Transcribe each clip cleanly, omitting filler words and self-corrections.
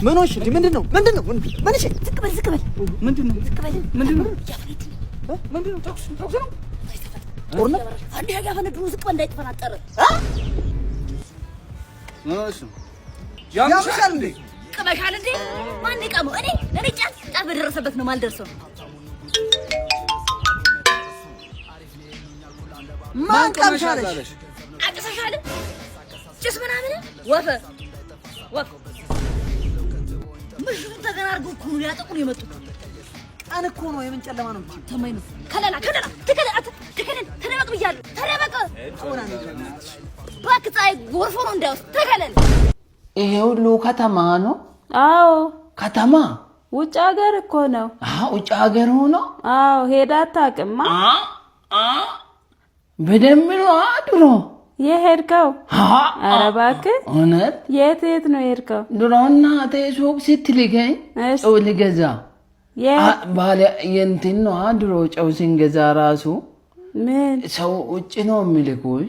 ምንሽ ምንድነው ምንድነው ምንሽ ዝቅበል ምንድነው ተኩስ ነው ጦርነት አንዴ ያጋፈነዱ ዝቅበል እንዳይተፈናጠረ ያምሻል እንዴ ቀበሻል እንዴ ማን ይቀመው እኔ ጫት በደረሰበት ነው ማልደርሰው ማን ቀምሻለሽ አጥሰሻል ጭስ ምናምን ወፈ ምሽቱ ተገናርጉ እኮ ነው ያጠቁን የመጡት ቀን እኮ ነው የምን ጨለማ ነው ተማይ ነው ከለላ ተደበቅ ብያለሁ ተደበቅ ባክታይ ጎርፎ ነው እንዳውስ ተከለል ይሄ ሁሉ ከተማ ነው አዎ ከተማ ውጭ ሀገር እኮ ነው ውጭ ሀገር ሆኖ አዎ ሄዳ አታውቅማ በደንብ ነው ድሮ የሄድከው ኧረ እባክህ እውነት የት ነው የሄድከው ድሮና ሱቅ ስትልከኝ ጨው ልገዛ ባለ የእንትን ነው ድሮ ጨው ስንገዛ ራሱ ምን ሰው ውጭ ነው የሚልኩኝ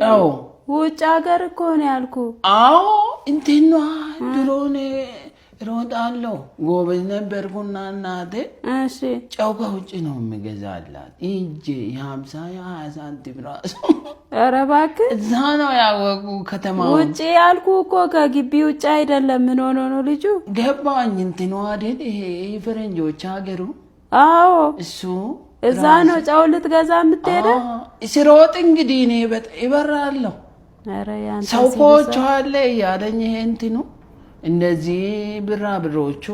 ጨው ውጭ ሀገር እኮ ነው ያልኩህ አዎ እንትን ነው ድሮ እሮጣለሁ ጎበዝ ነበርኩና እናቴ እሺ ጨው ከውጭ ነው የምገዛላት እንጂ የ50 የ20 ሳንቲም ራሱ ኧረ እባክህ እዛ ነው ያወቁ ከተማው ውጭ ያልኩህ እኮ ከግቢ ውጭ አይደለም ምን ሆኖ ነው ልጁ ገባኝ እንትን አይደል ይሄ ፈረንጆች ሀገሩ አዎ እሱ እዛ ነው ጨው ልትገዛ የምትሄደው ሲሮጥ እንግዲህ እኔ ይበራለሁ ኧረ ያንተ ሰው ቆጮ አለ ያለኝ ይሄ እንትኑ እንደዚህ ብሮቹ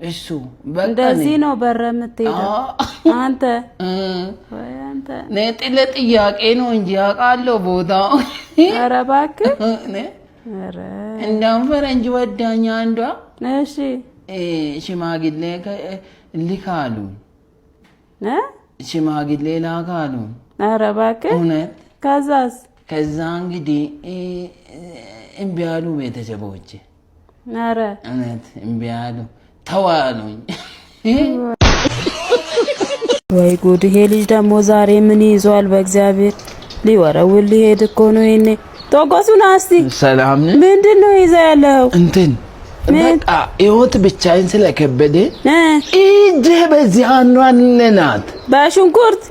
እሱ በቃ እንደዚህ ነው በረ የምትሄደው አንተ ወይ አንተ ነጥለ ጥያቄ ነው እንጂ አውቃለሁ ቦታው ኧረ እባክህ ኧረ እንደውም ፈረንጅ ወዳኛ አንዷ እሺ ሽማግሌ ልካሉ ሽማግሌ ላካሉ ኧረ እባክህ እውነት ከዛ እንግዲህ እምቢ አሉ ቤተሰቦቼ ኧረ እውነት እምቢ አሉ ተዋሉኝ ወይ ጉድ ይሄ ልጅ ደግሞ ዛሬ ምን ይዟል በእግዚአብሔር ሊወረውል ሊሄድ እኮ ነው ይሄኔ ተቆሱና እስቲ ሰላም ምንድነው ይዘ ያለው እንትን በቃ ህይወት ብቻዬን ስለከበደ እጄ በዚህ አንዷን ለናት በሽንኩርት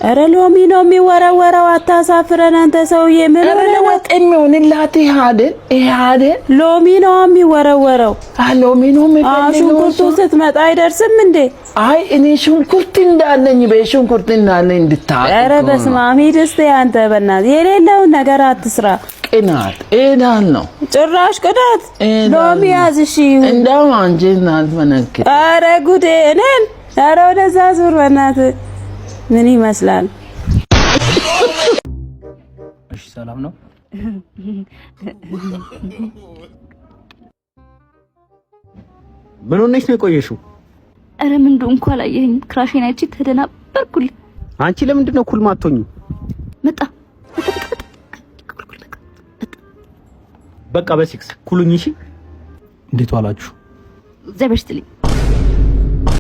ኧረ ሎሚ ነው የሚወረወረው አታሳፍረን አንተ ሰውዬ ምን ወጥሚውን ላቲ ሃደ ሎሚ ነው የሚወረወረው ሎሚ ነው ሽንኩርቱ ስትመጣ አይደርስም እንዴ አይ እኔ ሽንኩርት እንዳለኝ በሽንኩርት እንዳለኝ እንድታውቅ ኧረ በስመ አብ ሂድ እስቲ አንተ በእናትህ የሌለውን ነገር አትስራ ቅናት ኤዳን ነው ጭራሽ ቅናት ሎሚ ያዝ እሺ እንደው አንቺ እናት መነክ ኧረ ጉዴ እኔን ኧረ ወደዛ ዙር በእናትህ ምን ይመስላል እሺ ሰላም ነው ምን ሆነሽ ነው የቆየሽው ኧረ ምን እንደሆንኩ አላየኸኝ ክራሽን አይቼ ተደናበርኩል አንቺ ለምንድን ነው ኩል ማቶኝ መጣ በቃ በሲክስ ኩሉኝ እሺ እንዴት ዋላችሁ ዘበርስትልኝ